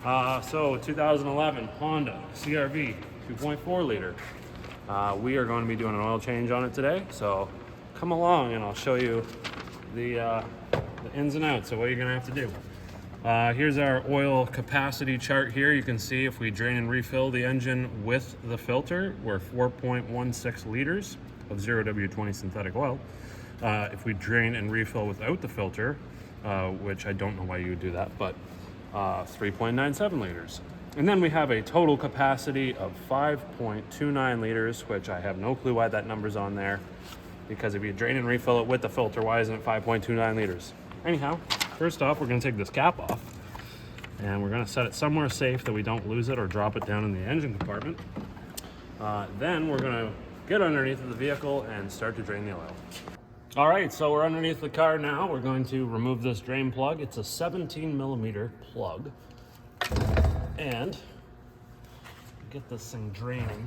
So 2011 Honda CR-V 2.4 liter. We are going to be doing an oil change on it today. So come along and I'll show you the ins and outs of what you're going to have to do. Here's our oil capacity chart here. You can see if we drain and refill the engine with the filter, we're 4.16 liters of 0W20 synthetic oil. If we drain and refill without the filter, which I don't know why you would do that, but 3.97 liters. And then we have a total capacity of 5.29 liters, which I have no clue why that number's on there, because if you drain and refill it with the filter, why isn't it 5.29 liters? Anyhow, first off, we're going to take this cap off, and we're going to set it somewhere safe that we don't lose it or drop it down in the engine compartment. Then we're going to get underneath of the vehicle and start to drain the oil. All right, so we're underneath the car now. We're going to remove this drain plug. It's a 17 millimeter plug. And get this thing draining.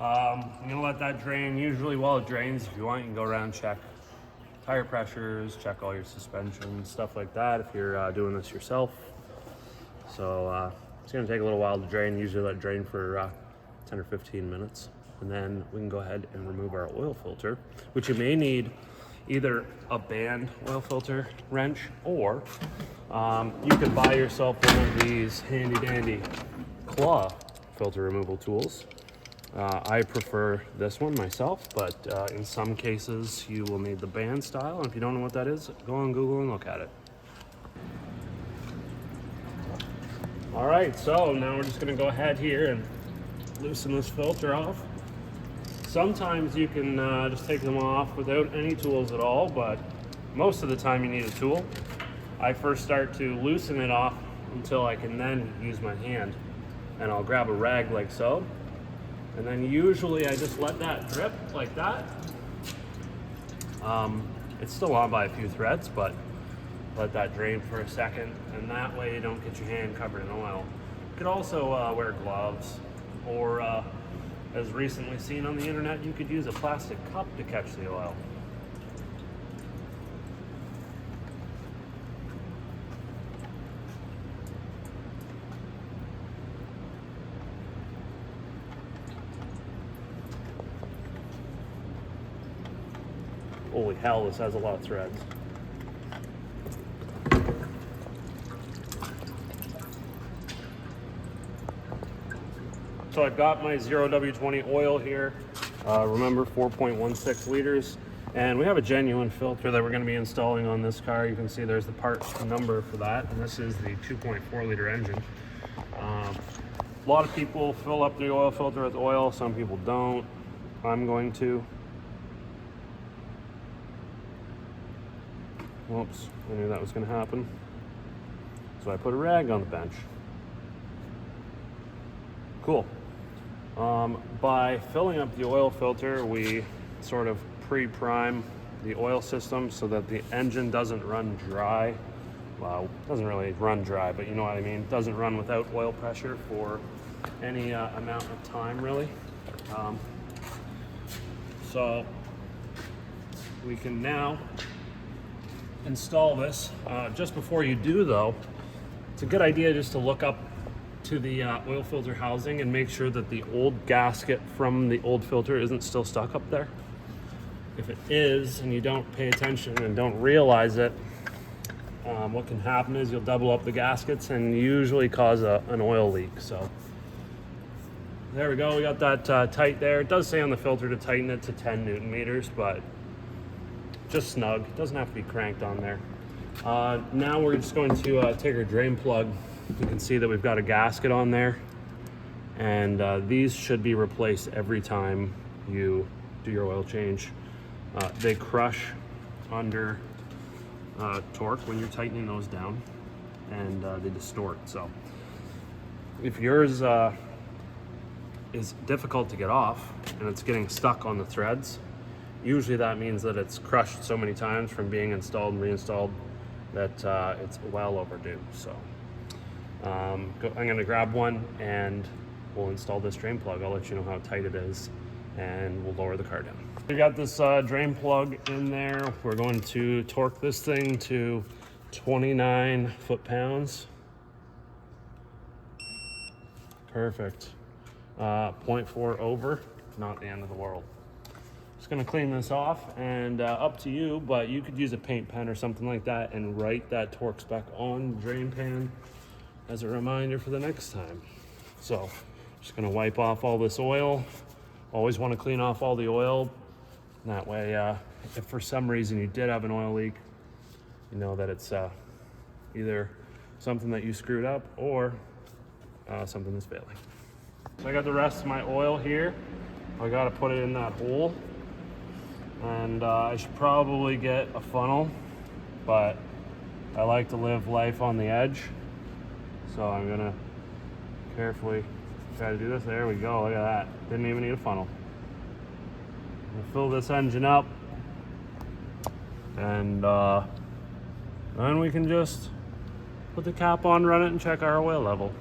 I'm gonna let that drain. Usually while it drains, if you want, you can go around and check tire pressures, check all your suspension, stuff like that if you're doing this yourself. So it's gonna take a little while to drain. Usually let it drain for 10 or 15 minutes. And then we can go ahead and remove our oil filter, which you may need either a band oil filter wrench, or you could buy yourself one of these handy dandy claw filter removal tools. I prefer this one myself, but in some cases you will need the band style. And if you don't know what that is, go on Google and look at it. All right, so now we're just gonna go ahead here and loosen this filter off. Sometimes you can just take them off without any tools at all, but most of the time you need a tool. I first start to loosen it off until I can then use my hand, and I'll grab a rag like so, and then usually I just let that drip like that. It's still on by a few threads, but let that drain for a second, and that way you don't get your hand covered in oil. You could also wear gloves, or as recently seen on the internet, you could use a plastic cup to catch the oil. Holy hell, this has a lot of threads. So I've got my 0W20 oil here. Remember, 4.16 liters. And we have a genuine filter that we're going to be installing on this car. You can see there's the part number for that. And this is the 2.4 liter engine. A lot of people fill up the oil filter with oil. Some people don't. I'm going to. Whoops, I knew that was going to happen. So I put a rag on the bench. Cool. By filling up the oil filter, we sort of pre-prime the oil system so that the engine doesn't run dry. Well, it doesn't really run dry, but you know what I mean. It doesn't run without oil pressure for any amount of time, really. So we can now install this. Just before you do, though, it's a good idea just to look up to the oil filter housing and make sure that the old gasket from the old filter isn't still stuck up there. If it is and you don't pay attention and don't realize it, what can happen is you'll double up the gaskets and usually cause an oil leak. So there we go, we got that tight there. It does say on the filter to tighten it to 10 Newton meters, but just snug. It doesn't have to be cranked on there. Now we're just going to take our drain plug. You can see that we've got a gasket on there, and these should be replaced every time you do your oil change. They crush under torque when you're tightening those down, and they distort. So if yours is difficult to get off and it's getting stuck on the threads, usually that means that it's crushed so many times from being installed and reinstalled that it's well overdue. So I'm going to grab one and we'll install this drain plug. I'll let you know how tight it is, and we'll lower the car down. We got this drain plug in there. We're going to torque this thing to 29 foot-pounds. Perfect. 0.4 over, not the end of the world. Just gonna clean this off, and up to you, but you could use a paint pen or something like that and write that torque spec on the drain pan as a reminder for the next time. So just gonna wipe off all this oil. Always wanna clean off all the oil. That way, if for some reason you did have an oil leak, you know that it's either something that you screwed up or something that's failing. So I got the rest of my oil here. I gotta put it in that hole. And I should probably get a funnel, but I like to live life on the edge. So I'm gonna carefully try to do this. There we go, look at that. Didn't even need a funnel. I'm gonna fill this engine up, and then we can just put the cap on, run it, and check our oil level.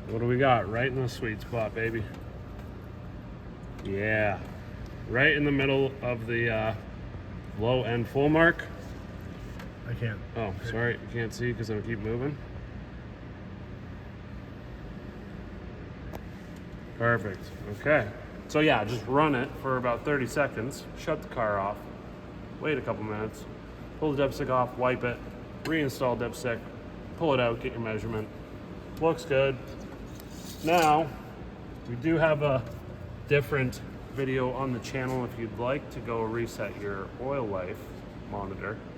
What do we got? Right in the sweet spot, baby. Yeah, right in the middle of the low and full mark. I can't. Oh, sorry, you can't see because I'm gonna keep moving. Perfect. Okay. So yeah, just run it for about 30 seconds, shut the car off, wait a couple minutes, pull the dipstick off, wipe it, reinstall dipstick, pull it out, get your measurement. Looks good. Now, we do have a different video on the channel if you'd like to go reset your oil life monitor.